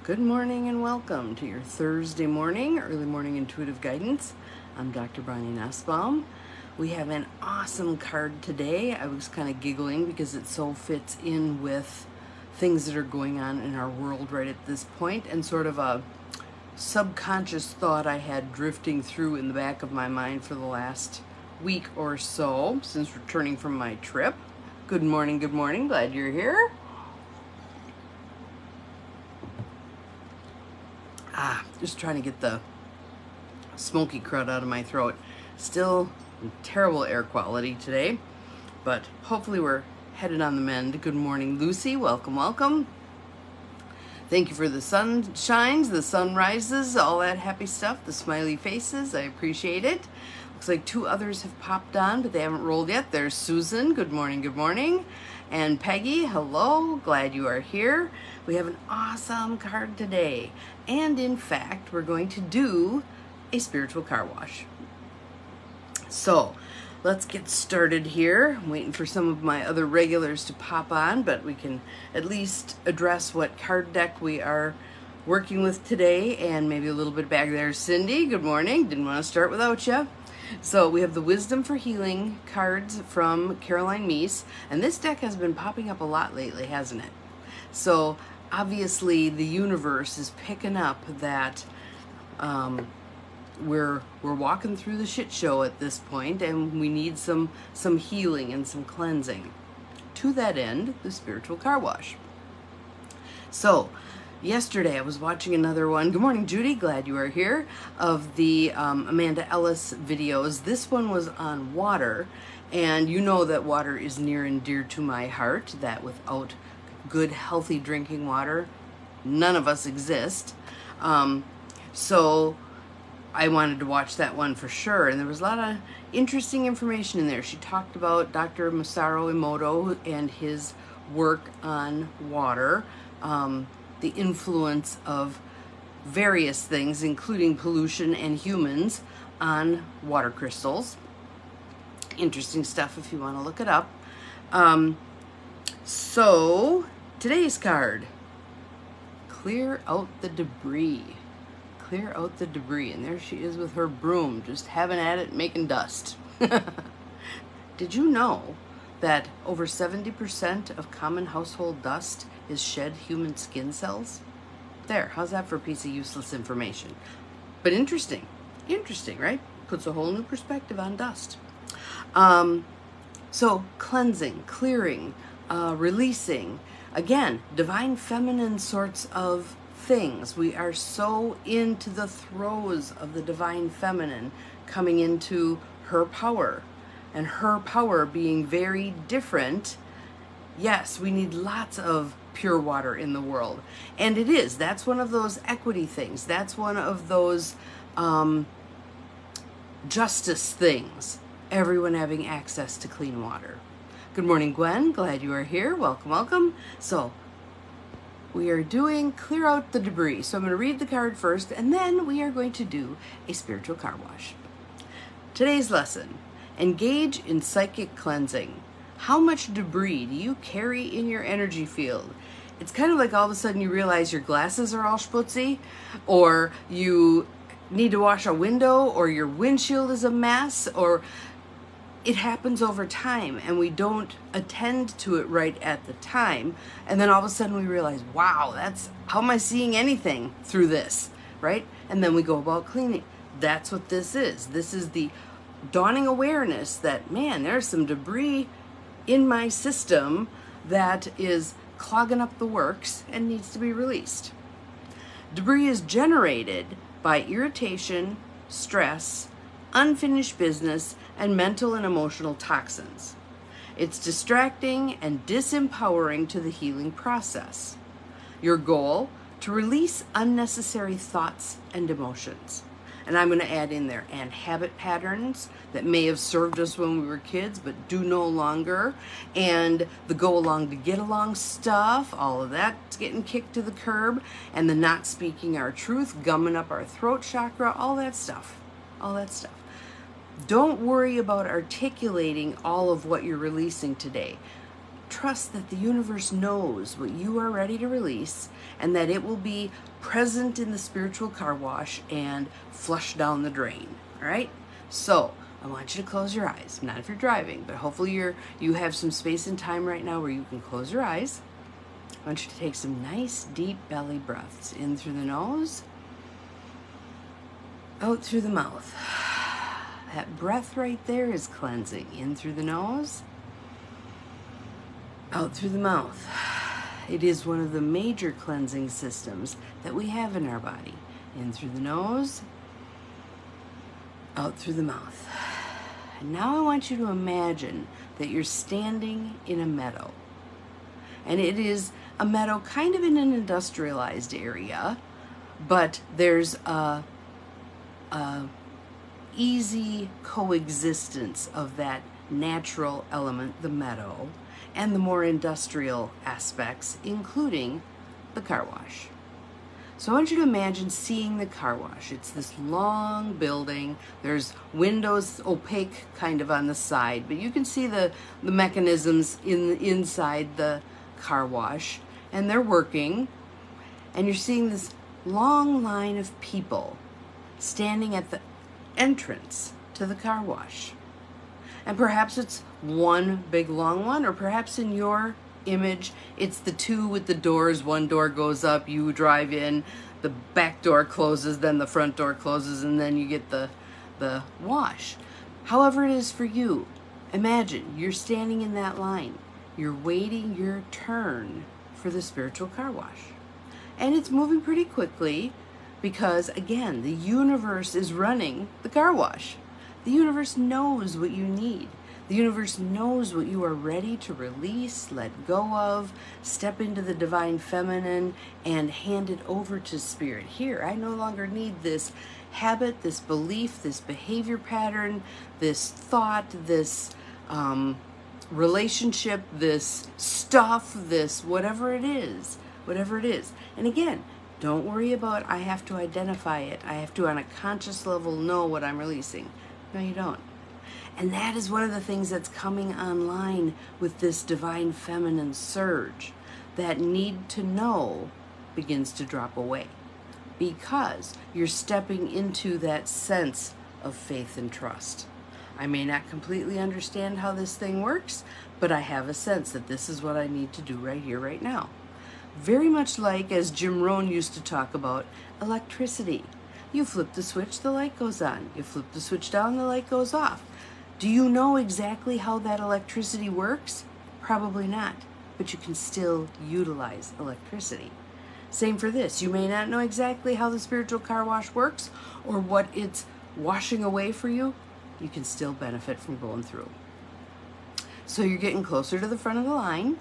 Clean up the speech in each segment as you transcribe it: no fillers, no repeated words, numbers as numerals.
Good morning and welcome to your Thursday morning, early morning intuitive guidance. I'm Dr. Bonnie Nussbaum. We have an awesome card today. I was kind of giggling because it so fits in with things that are going on in our world right at this point, and sort of a subconscious thought I had drifting through in the back of my mind for the last week or so since returning from my trip. Good morning, glad you're here. Just trying to get the smoky crud out of my throat. Still terrible air quality today, but hopefully we're headed on the mend. Good morning, Lucy. Welcome. Thank you for the sunshines, the sunrises, all that happy stuff, the smiley faces. I appreciate it. Looks like two others have popped on, but they haven't rolled yet. There's Susan. Good morning. And Peggy, hello. Glad you are here. We have an awesome card today. And in fact, we're going to do a spiritual car wash. So let's get started here. I'm waiting for some of my other regulars to pop on, but we can at least address what card deck we are working with today and maybe a little bit back there. Cindy, good morning. Didn't want to start without you. So we have the Wisdom for Healing cards from Caroline Meese, and this deck has been popping up a lot lately, hasn't it? So obviously the universe is picking up that we're walking through the shit show at this point, and we need some healing and some cleansing. To that end, the spiritual car wash. So yesterday I was watching another one. Good morning, Judy. Glad you are here. Of the Amanda Ellis videos. This one was on water, and you know that water is near and dear to my heart. That without good, healthy drinking water, none of us exist. So I wanted to watch that one for sure, and there was a lot of interesting information in there. She talked about Dr. Masaru Emoto and his work on water, the influence of various things, including pollution and humans, on water crystals. Interesting stuff if you want to look it up. So today's card, clear out the debris. Clear out the debris. And there she is with her broom, just having at it, making dust. Did you know that over 70% of common household dust is shed human skin cells? There, how's that for a piece of useless information? But interesting, right? Puts a whole new perspective on dust. So cleansing, clearing, releasing, again, divine feminine sorts of things. We are so into the throes of the divine feminine coming into her power, and her power being very different. Yes, we need lots of pure water in the world, and it is. That's one of those equity things. That's one of those justice things. Everyone having access to clean water. Good morning, Gwen. Glad you are here. Welcome. So we are doing clear out the debris. So I'm going to read the card first, and then we are going to do a spiritual car wash. Today's lesson: engage in psychic cleansing. How much debris do you carry in your energy field? It's kind of like all of a sudden you realize your glasses are all schmutzy, or you need to wash a window, or your windshield is a mess, or it happens over time and we don't attend to it right at the time. And then all of a sudden we realize, wow, how am I seeing anything through this, right? And then we go about cleaning. That's what this is. This is the dawning awareness that, man, there's some debris in my system that is clogging up the works and needs to be released. Debris is generated by irritation, stress, unfinished business, and mental and emotional toxins. It's distracting and disempowering to the healing process. Your goal: to release unnecessary thoughts and emotions. And I'm going to add in there, and habit patterns that may have served us when we were kids but do no longer, and the go along to get along stuff, all of that's getting kicked to the curb, and the not speaking our truth, gumming up our throat chakra, all that stuff. Don't worry about articulating all of what you're releasing today. trust that the universe knows what you are ready to release and that it will be present in the spiritual car wash and flush down the drain. All right? So I want you to close your eyes. Not if you're driving, but hopefully you have some space and time right now where you can close your eyes. I want you to take some nice deep belly breaths in through the nose, out through the mouth. That breath right there is cleansing. In through the nose, out through the mouth. It is one of the major cleansing systems that we have in our body. In through the nose, out through the mouth. And now I want you to imagine that you're standing in a meadow. And it is a meadow kind of in an industrialized area, but there's a easy coexistence of that natural element, the meadow, and the more industrial aspects, including the car wash. So I want you to imagine seeing the car wash. It's this long building. There's windows, opaque kind of on the side, but you can see the mechanisms inside the car wash, and they're working. And you're seeing this long line of people standing at the entrance to the car wash. And perhaps it's one big long one, or perhaps in your image it's the two with the doors. One door goes up, you drive in, the back door closes, then the front door closes, and then you get the wash. However it is for you, imagine you're standing in that line. You're waiting your turn for the spiritual car wash. And it's moving pretty quickly because, again, the universe is running the car wash. The universe knows what you need. The universe knows what you are ready to release, let go of, step into the divine feminine, and hand it over to spirit. Here, I no longer need this habit, this belief, this behavior pattern, this thought, this relationship, this stuff, this whatever it is. And again, don't worry about I have to identify it. I have to, on a conscious level, know what I'm releasing. No, you don't. And that is one of the things that's coming online with this divine feminine surge. That need to know begins to drop away because you're stepping into that sense of faith and trust. I may not completely understand how this thing works, but I have a sense that this is what I need to do right here, right now. Very much like, as Jim Rohn used to talk about, electricity. You flip the switch, the light goes on. You flip the switch down, the light goes off. Do you know exactly how that electricity works? Probably not, but you can still utilize electricity. Same for this. You may not know exactly how the spiritual car wash works or what it's washing away for you. You can still benefit from going through. So you're getting closer to the front of the line,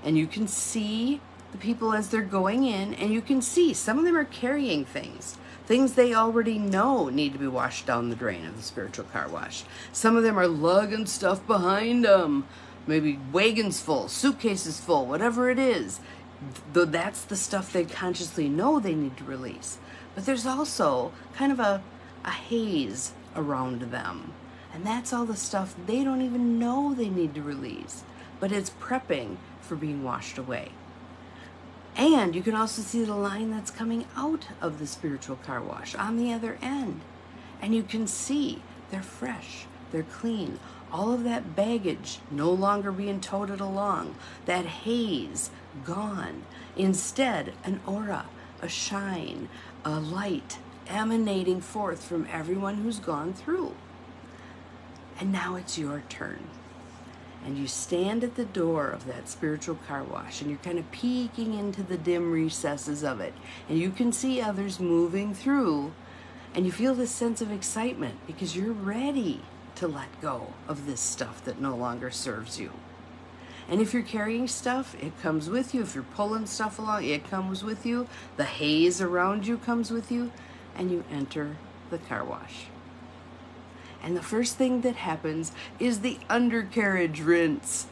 and you can see the people as they're going in, and you can see some of them are carrying things they already know need to be washed down the drain of the spiritual car wash. Some of them are lugging stuff behind them, maybe wagons full, suitcases full, whatever it is. That's the stuff they consciously know they need to release. But there's also kind of a haze around them. And that's all the stuff they don't even know they need to release. But it's prepping for being washed away. And you can also see the line that's coming out of the spiritual car wash on the other end. And you can see they're fresh, they're clean. All of that baggage no longer being toted along. That haze gone. Instead, an aura, a shine, a light emanating forth from everyone who's gone through. And now it's your turn. And you stand at the door of that spiritual car wash, and you're kind of peeking into the dim recesses of it. And you can see others moving through, and you feel this sense of excitement because you're ready to let go of this stuff that no longer serves you. And if you're carrying stuff, it comes with you. If you're pulling stuff along, it comes with you. The haze around you comes with you, and you enter the car wash. And the first thing that happens is the undercarriage rinse.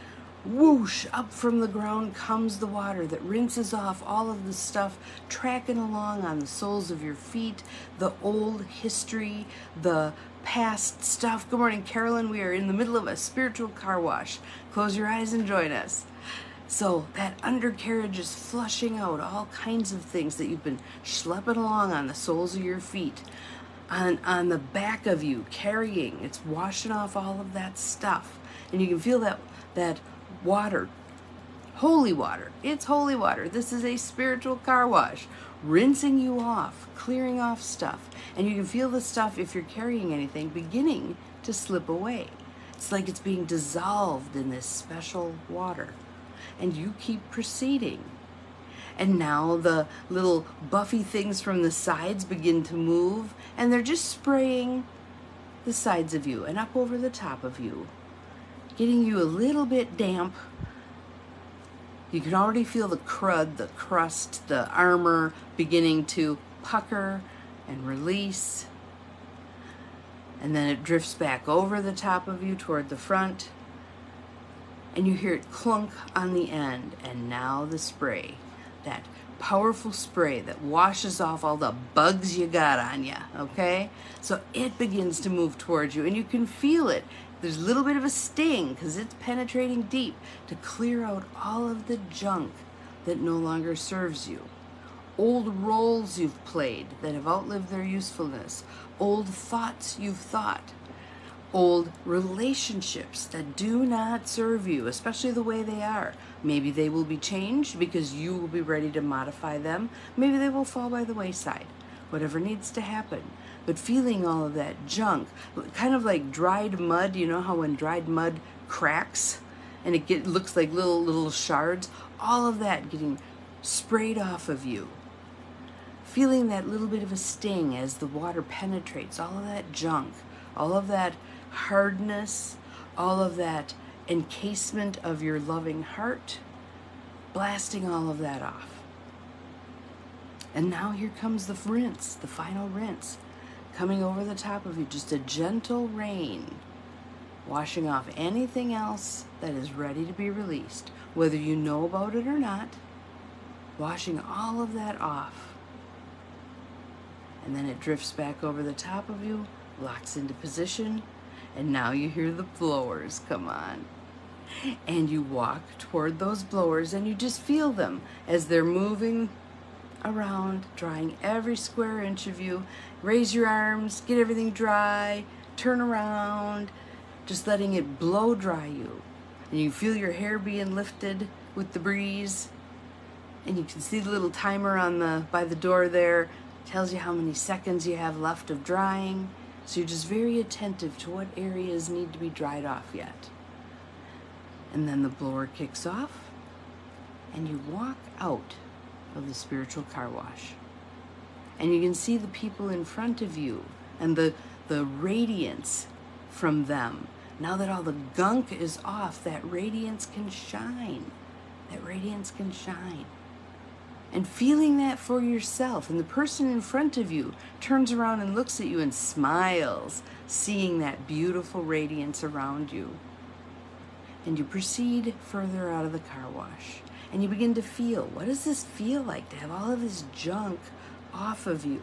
whoosh, up from the ground comes the water that rinses off all of the stuff tracking along on the soles of your feet, the old history, the past stuff. Good morning, Carolyn. We are in the middle of a spiritual car wash. Close your eyes and join us. So that undercarriage is flushing out all kinds of things that you've been schlepping along on the soles of your feet, on the back of you, carrying. It's washing off all of that stuff. And you can feel that water, holy water. It's holy water. This is a spiritual car wash, rinsing you off, clearing off stuff. And you can feel the stuff, if you're carrying anything, beginning to slip away. It's like it's being dissolved in this special water. And you keep proceeding. And now the little buffy things from the sides begin to move, and they're just spraying the sides of you and up over the top of you, getting you a little bit damp. You can already feel the crud, the crust, the armor beginning to pucker and release. And then it drifts back over the top of you toward the front. And you hear it clunk on the end. And now the spray, that powerful spray that washes off all the bugs you got on you, okay? So it begins to move towards you, and you can feel it. There's a little bit of a sting because it's penetrating deep to clear out all of the junk that no longer serves you. Old roles you've played that have outlived their usefulness. Old thoughts you've thought. Old relationships that do not serve you, especially the way they are. Maybe they will be changed because you will be ready to modify them. Maybe they will fall by the wayside. Whatever needs to happen. But feeling all of that junk, kind of like dried mud. You know how when dried mud cracks and it looks like little shards? All of that getting sprayed off of you. Feeling that little bit of a sting as the water penetrates all of that junk, all of that hardness, all of that encasement of your loving heart, blasting all of that off. And now here comes the rinse, the final rinse, coming over the top of you, just a gentle rain, washing off anything else that is ready to be released, whether you know about it or not, washing all of that off. And then it drifts back over the top of you, locks into position, and now you hear the blowers come on. And you walk toward those blowers and you just feel them as they're moving around, drying every square inch of you. Raise your arms, get everything dry, turn around, just letting it blow dry you. And you feel your hair being lifted with the breeze. And you can see the little timer by the door there. It tells you how many seconds you have left of drying. So you're just very attentive to what areas need to be dried off yet. And then the blower kicks off, and you walk out of the spiritual car wash. And you can see the people in front of you and the radiance from them. Now that all the gunk is off, that radiance can shine. That radiance can shine. And feeling that for yourself. And the person in front of you turns around and looks at you and smiles, seeing that beautiful radiance around you. And you proceed further out of the car wash. And you begin to feel, what does this feel like to have all of this junk off of you?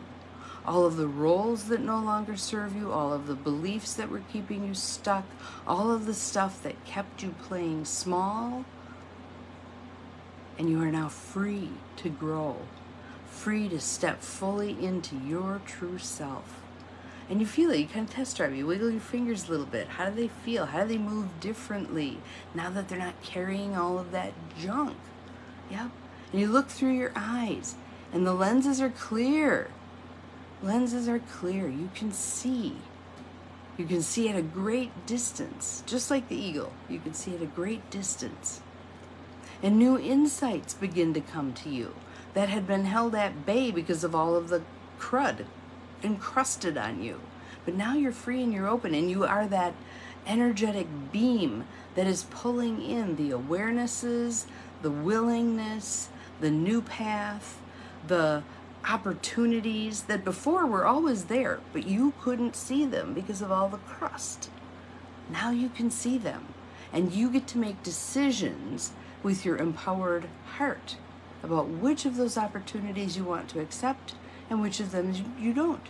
All of the roles that no longer serve you, all of the beliefs that were keeping you stuck, all of the stuff that kept you playing small. And you are now free to grow, free to step fully into your true self. And you feel it, you kind of test drive, you wiggle your fingers a little bit. How do they feel? How do they move differently now that they're not carrying all of that junk? Yep. And you look through your eyes and the lenses are clear. Lenses are clear. You can see. You can see at a great distance, just like the eagle. You can see at a great distance. And new insights begin to come to you that had been held at bay because of all of the crud encrusted on you. But now you're free and you're open, and you are that energetic beam that is pulling in the awarenesses, the willingness, the new path, the opportunities that before were always there, but you couldn't see them because of all the crust. Now you can see them. And you get to make decisions with your empowered heart about which of those opportunities you want to accept and which of them you don't.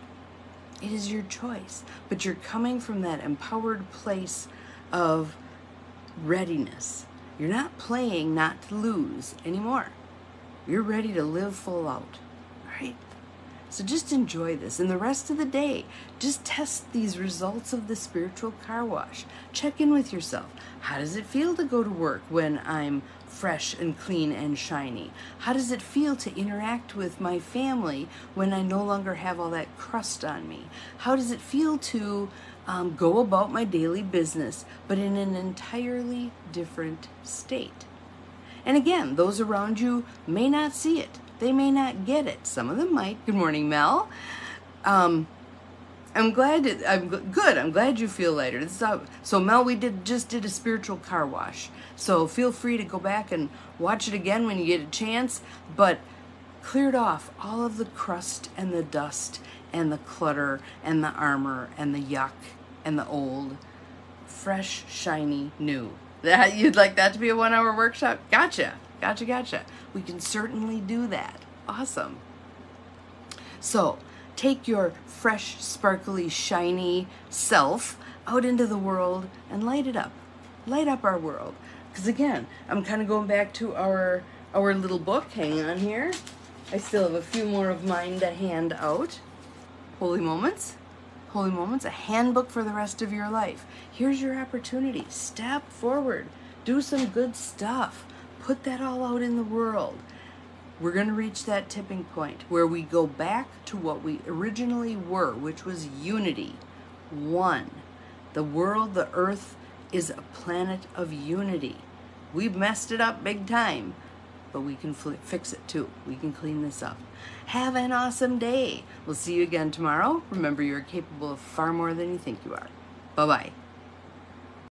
It is your choice, but you're coming from that empowered place of readiness. You're not playing not to lose anymore. You're ready to live full out, right? So just enjoy this. And the rest of the day, just test these results of the spiritual car wash. Check in with yourself. How does it feel to go to work when I'm fresh and clean and shiny? How does it feel to interact with my family when I no longer have all that crust on me? How does it feel to go about my daily business, but in an entirely different state? And again, those around you may not see it. They may not get it. Some of them might. Good morning, Mel. I'm glad you feel lighter. So Mel, we just did a spiritual car wash. So feel free to go back and watch it again when you get a chance. But cleared off all of the crust and the dust and the clutter and the armor and the yuck and the old. Fresh, shiny, new. You'd like that to be a 1-hour workshop? Gotcha. We can certainly do that. Awesome. So take your fresh, sparkly, shiny self out into the world and light it up. Light up our world. Because again, I'm kind of going back to our little book. Hang on here. I still have a few more of mine to hand out. Holy Moments, a handbook for the rest of your life. Here's your opportunity. Step forward. Do some good stuff. Put that all out in the world. We're going to reach that tipping point where we go back to what we originally were, which was unity. One. The world, the earth, is a planet of unity. We've messed it up big time, but we can fix it too. We can clean this up. Have an awesome day. We'll see you again tomorrow. Remember, you're capable of far more than you think you are. Bye-bye.